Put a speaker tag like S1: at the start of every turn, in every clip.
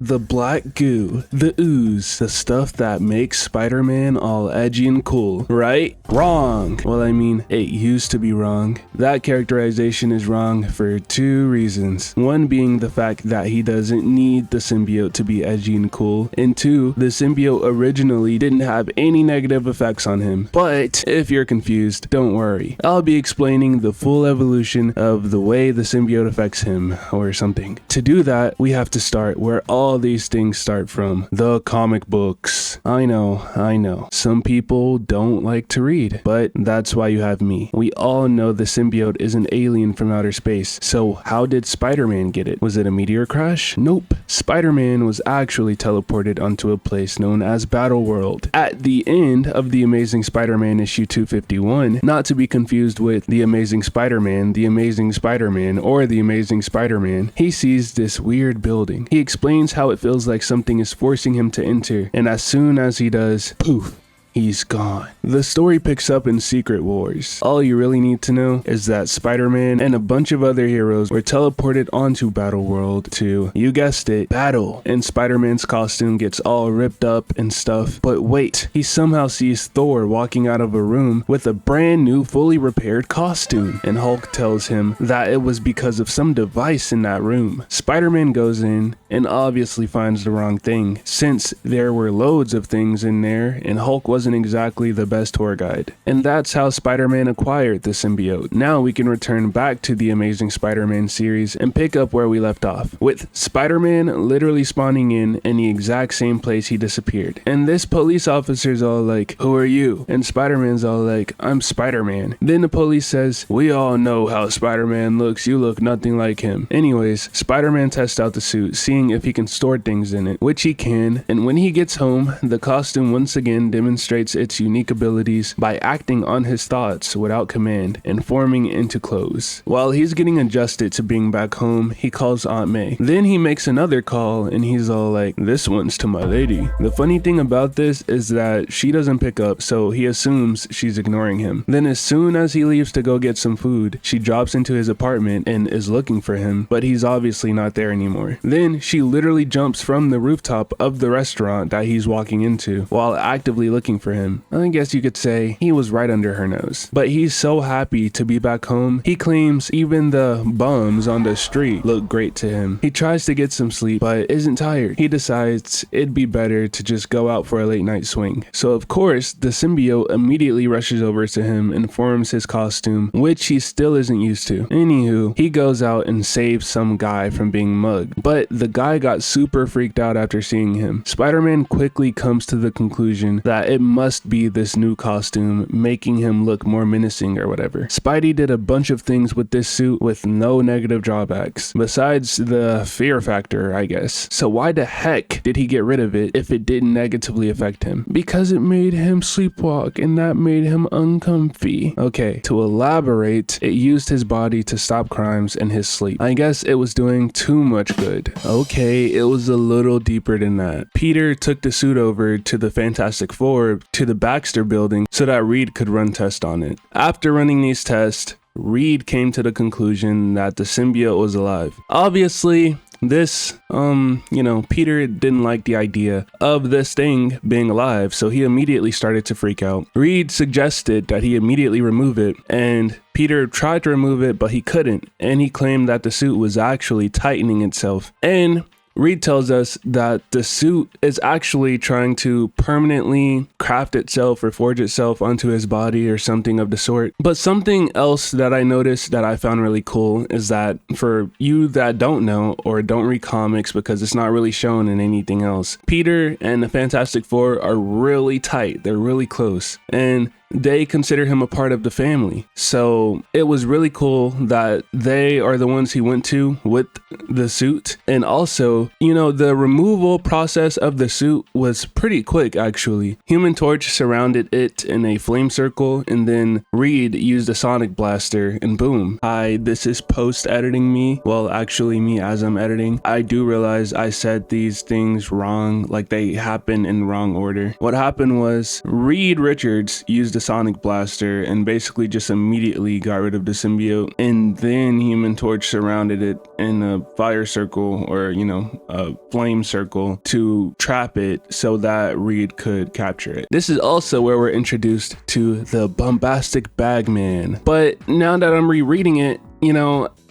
S1: The black goo, the ooze, the stuff that makes Spider-Man all edgy and cool, right? Wrong! Well, I mean, it used to be wrong. That characterization is wrong for two reasons. One being the fact that he doesn't need the symbiote to be edgy and cool, and two, the symbiote originally didn't have any negative effects on him. But if you're confused, don't worry. I'll be explaining the full evolution of the way the symbiote affects him, or something. To do that, we have to start where all these things start from, the comic books. I know. Some people don't like to read, but that's why you have me. We all know the symbiote is an alien from outer space, so how did Spider-Man get it? Was it a meteor crash? Nope. Spider-Man was actually teleported onto a place known as Battle World. At the end of The Amazing Spider-Man issue 251, not to be confused with The Amazing Spider-Man, The Amazing Spider-Man, or The Amazing Spider-Man, he sees this weird building. He explains how it feels like something is forcing him to enter, and as soon as he does, poof, he's gone. The story picks up in Secret Wars. All you really need to know is that Spider-Man and a bunch of other heroes were teleported onto Battle World to, you guessed it, battle. And Spider-Man's costume gets all ripped up and stuff. But wait, he somehow sees Thor walking out of a room with a brand new fully repaired costume. And Hulk tells him that it was because of some device in that room. Spider-Man goes in and obviously finds the wrong thing, since there were loads of things in there and Hulk wasn't exactly the best tour guide. And that's how Spider-Man acquired the symbiote. Now we can return back to the Amazing Spider-Man series and pick up where we left off, with Spider-Man literally spawning in the exact same place he disappeared. And this police officer's all like, "Who are you?" And Spider-Man's all like, "I'm Spider-Man." Then the police says, "We all know how Spider-Man looks, you look nothing like him." Anyways, Spider-Man tests out the suit, seeing if he can store things in it, which he can, and when he gets home, the costume once again demonstrates its unique abilities by acting on his thoughts without command and forming into clothes. While he's getting adjusted to being back home, he calls Aunt May. Then he makes another call and he's all like, "This one's to my lady." The funny thing about this is that she doesn't pick up, so he assumes she's ignoring him. Then as soon as he leaves to go get some food, she drops into his apartment and is looking for him, but he's obviously not there anymore. Then she literally jumps from the rooftop of the restaurant that he's walking into while actively looking for him. I guess you could say he was right under her nose. But he's so happy to be back home, he claims even the bums on the street look great to him. He tries to get some sleep, but isn't tired. He decides it'd be better to just go out for a late night swing. So of course, the symbiote immediately rushes over to him and forms his costume, which he still isn't used to. Anywho, he goes out and saves some guy from being mugged, but the guy got super freaked out after seeing him. Spider-Man quickly comes to the conclusion that it must be this new costume, making him look more menacing or whatever. Spidey did a bunch of things with this suit with no negative drawbacks, besides the fear factor, I guess. So why the heck did he get rid of it if it didn't negatively affect him? Because it made him sleepwalk, and that made him uncomfy. Okay, to elaborate, it used his body to stop crimes in his sleep. I guess it was doing too much good. Okay, it was a little deeper than that. Peter took the suit over to the Fantastic Four to the Baxter building so that Reed could run tests on it. After running these tests, Reed came to the conclusion that the symbiote was alive. Obviously, this, Peter didn't like the idea of this thing being alive, so he immediately started to freak out. Reed suggested that he immediately remove it, and Peter tried to remove it, but he couldn't, and he claimed that the suit was actually tightening itself. And Reed tells us that the suit is actually trying to permanently craft itself or forge itself onto his body or something of the sort. But something else that I noticed that I found really cool is that for you that don't know or don't read comics because it's not really shown in anything else, Peter and the Fantastic Four are really tight. They're really close. And they consider him a part of the family. So it was really cool that they are the ones he went to with the suit. And also, the removal process of the suit was pretty quick, actually. Human Torch surrounded it in a flame circle, and then Reed used a sonic blaster, and boom. Hi, this is post-editing me. Well, actually me as I'm editing. I do realize I said these things wrong, like they happen in wrong order. What happened was Reed Richards used used a sonic blaster and basically just immediately got rid of the symbiote, and then Human Torch surrounded it in a fire circle, or a flame circle, to trap it so that Reed could capture it. This is also where we're introduced to the bombastic Bagman. But now that I'm rereading it,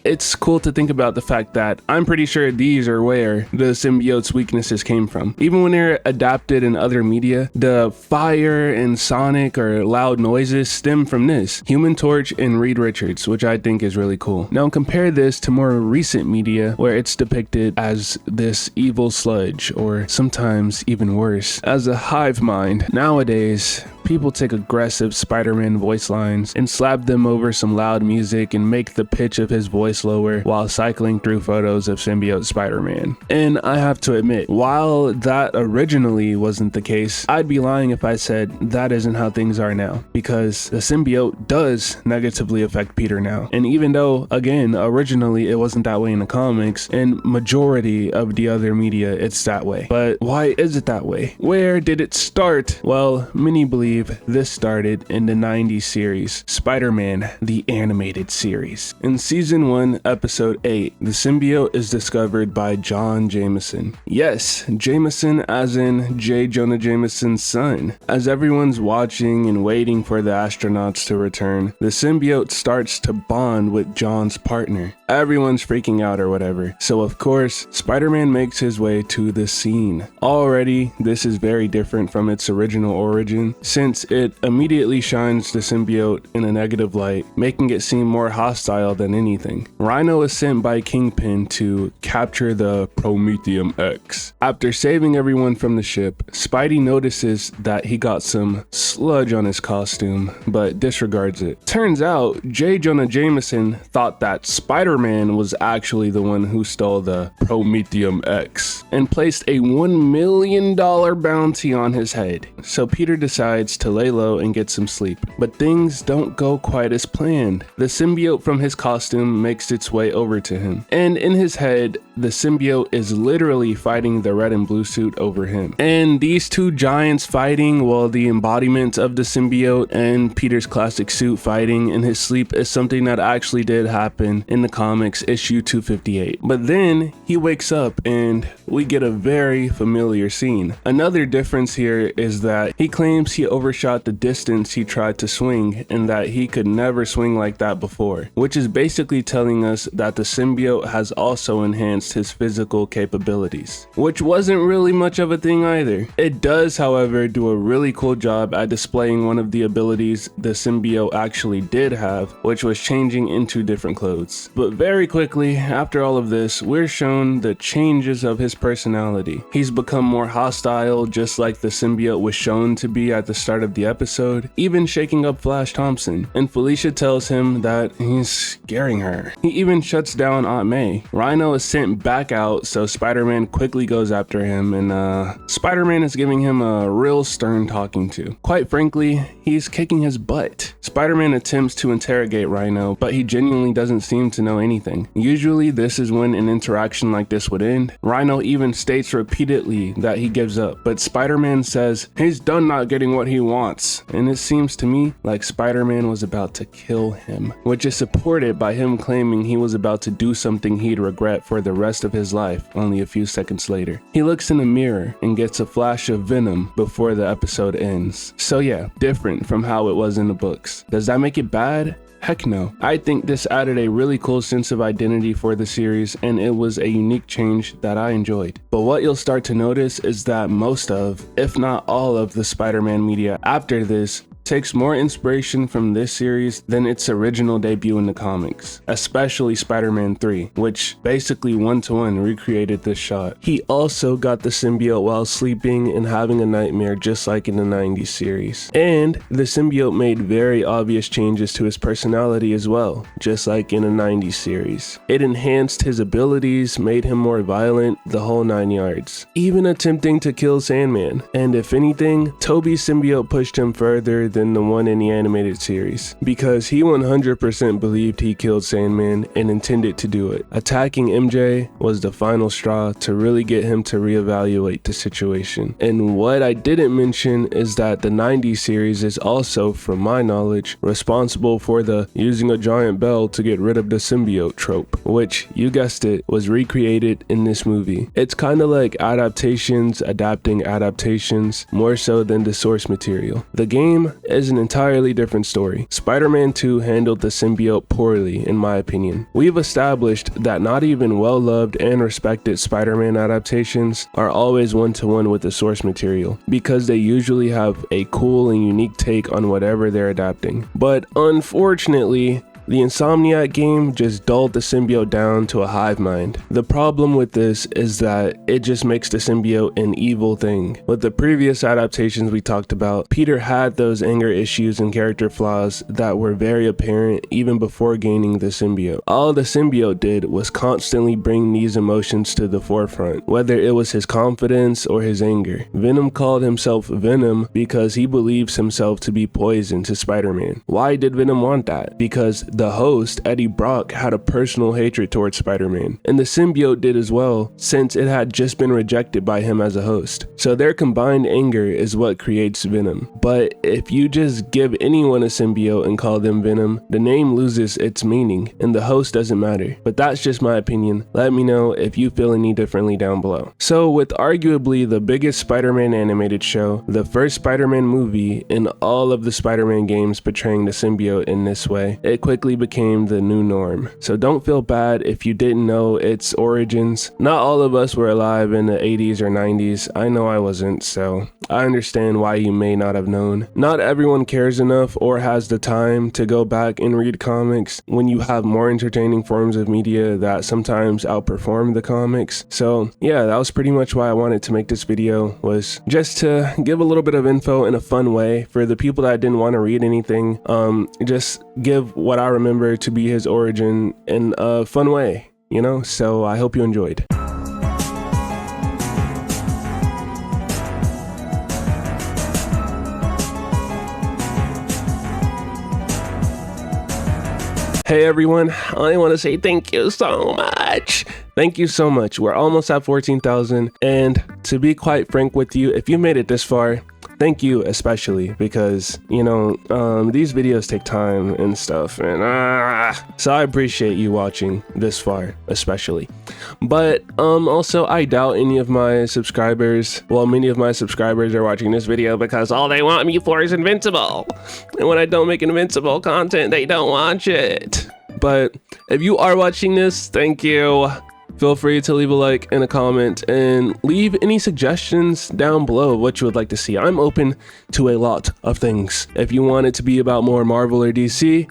S1: it's cool to think about the fact that I'm pretty sure these are where the symbiote's weaknesses came from. Even when they're adapted in other media, the fire and sonic or loud noises stem from this. Human Torch and Reed Richards, which I think is really cool. Now compare this to more recent media where it's depicted as this evil sludge, or sometimes even worse, as a hive mind. Nowadays, people take aggressive Spider-Man voice lines and slap them over some loud music and make the pitch of his voice lower while cycling through photos of symbiote Spider-Man. And I have to admit, while that originally wasn't the case, I'd be lying if I said that isn't how things are now, because the symbiote does negatively affect Peter now. And even though, again, originally it wasn't that way in the comics, and majority of the other media it's that way. But why is it that way? Where did it start? Well, many believe this started in the 90s series, Spider-Man the Animated Series. In season 1, episode 8, the symbiote is discovered by John Jameson. Yes, Jameson as in J. Jonah Jameson's son. As everyone's watching and waiting for the astronauts to return, the symbiote starts to bond with John's partner. Everyone's freaking out or whatever. So of course, Spider-Man makes his way to the scene. Already, this is very different from its original origin, since it immediately shines the symbiote in a negative light, making it seem more hostile than anything. Rhino is sent by Kingpin to capture the Prometheum X. After saving everyone from the ship, Spidey notices that he got some sludge on his costume, but disregards it. Turns out, J. Jonah Jameson thought that Spider-Man was actually the one who stole the Prometheum X, and placed a $1 million bounty on his head. So Peter decides to lay low and get some sleep. But things don't go quite as planned. The symbiote from his costume makes its way over to him, and in his head, the symbiote is literally fighting the red and blue suit over him. And these two giants fighting, while the embodiment of the symbiote and Peter's classic suit fighting in his sleep, is something that actually did happen in the comics issue 258. But then he wakes up and we get a very familiar scene. Another difference here is that he claims he overshot the distance he tried to swing, and that he could never swing like that before, which is basically telling us that the symbiote has also enhanced his physical capabilities, which wasn't really much of a thing either. It does, however, do a really cool job at displaying one of the abilities the symbiote actually did have, which was changing into different clothes. But very quickly, after all of this, we're shown the changes of his personality. He's become more hostile, just like the symbiote was shown to be at the start of the episode, even shaking up Flash Thompson, and Felicia tells him that he's scaring her. He even shuts down Aunt May. Rhino is sent back out, so Spider-Man quickly goes after him, and Spider-Man is giving him a real stern talking to. Quite frankly, he's kicking his butt. Spider-Man attempts to interrogate Rhino, but he genuinely doesn't seem to know anything. Usually this is when an interaction like this would end. Rhino even states repeatedly that he gives up, but Spider-Man says he's done not getting what he wants, and it seems to me like Spider-Man was about to kill him, which is supported by him claiming he was about to do something he'd regret for the rest of his life only a few seconds later. He looks in a mirror and gets a flash of Venom before the episode ends. So yeah, different from how it was in the books. Does that make it bad? Heck no. I think this added a really cool sense of identity for the series, and it was a unique change that I enjoyed. But what you'll start to notice is that most of, if not all of, the Spider-Man media after this takes more inspiration from this series than its original debut in the comics, especially Spider-Man 3, which basically one-to-one recreated this shot. He also got the symbiote while sleeping and having a nightmare, just like in the 90s series. And the symbiote made very obvious changes to his personality as well, just like in the 90s series. It enhanced his abilities, made him more violent, the whole 9 yards, even attempting to kill Sandman. And if anything, Toby's symbiote pushed him further than the one in the animated series, because he 100% believed he killed Sandman and intended to do it. Attacking MJ was the final straw to really get him to reevaluate the situation. And what I didn't mention is that the 90s series is also, from my knowledge, responsible for the using a giant bell to get rid of the symbiote trope, which, you guessed it, was recreated in this movie. It's kind of like Adaptations adapting Adaptations, more so than the source material. The game is an entirely different story. Spider-Man 2 handled the symbiote poorly, in my opinion. We've established that not even well-loved and respected Spider-Man adaptations are always one-to-one with the source material, because they usually have a cool and unique take on whatever they're adapting. But unfortunately, the Insomniac game just dulled the symbiote down to a hive mind. The problem with this is that it just makes the symbiote an evil thing. With the previous adaptations we talked about, Peter had those anger issues and character flaws that were very apparent even before gaining the symbiote. All the symbiote did was constantly bring these emotions to the forefront, whether it was his confidence or his anger. Venom called himself Venom because he believes himself to be poison to Spider-Man. Why did Venom want that? Because the host, Eddie Brock, had a personal hatred towards Spider-Man, and the symbiote did as well, since it had just been rejected by him as a host. So their combined anger is what creates Venom. But if you just give anyone a symbiote and call them Venom, the name loses its meaning, and the host doesn't matter. But that's just my opinion. Let me know if you feel any differently down below. So with arguably the biggest Spider-Man animated show, the first Spider-Man movie, and all of the Spider-Man games portraying the symbiote in this way, it quickly became the new norm. So don't feel bad if you didn't know its origins. Not all of us were alive in the 80s or 90s. I know I wasn't, so I understand why you may not have known. Not everyone cares enough or has the time to go back and read comics when you have more entertaining forms of media that sometimes outperform the comics. So yeah, that was pretty much why I wanted to make this video, was just to give a little bit of info in a fun way for the people that didn't want to read anything. Just give what I remember to be his origin in a fun way, you know? So I hope you enjoyed. Hey everyone, I want to say thank you so much. Thank you so much. We're almost at 14,000, and to be quite frank with you, if you made it this far, thank you especially, because you know these videos take time and stuff, and so I appreciate you watching this far especially. But also, I doubt any of my subscribers, well, many of my subscribers are watching this video because all they want me for is Invincible, and when I don't make Invincible content, they don't watch it. But if you are watching this, thank you. Feel free to leave a like and a comment, and leave any suggestions down below of what you would like to see. I'm open to a lot of things. If you want it to be about more Marvel or DC,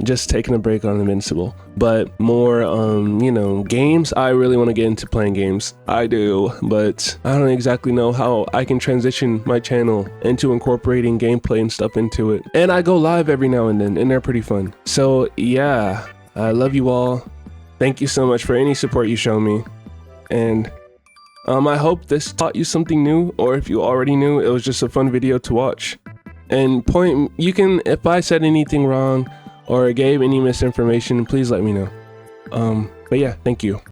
S1: just taking a break on Invincible. But more, you know, games, I really want to get into playing games. I do, but I don't exactly know how I can transition my channel into incorporating gameplay and stuff into it. And I go live every now and then, and they're pretty fun. So yeah, I love you all. Thank you so much for any support you show me, and I hope this taught you something new, or if you already knew, it was just a fun video to watch. And you can, if I said anything wrong or gave any misinformation, please let me know. But yeah, thank you.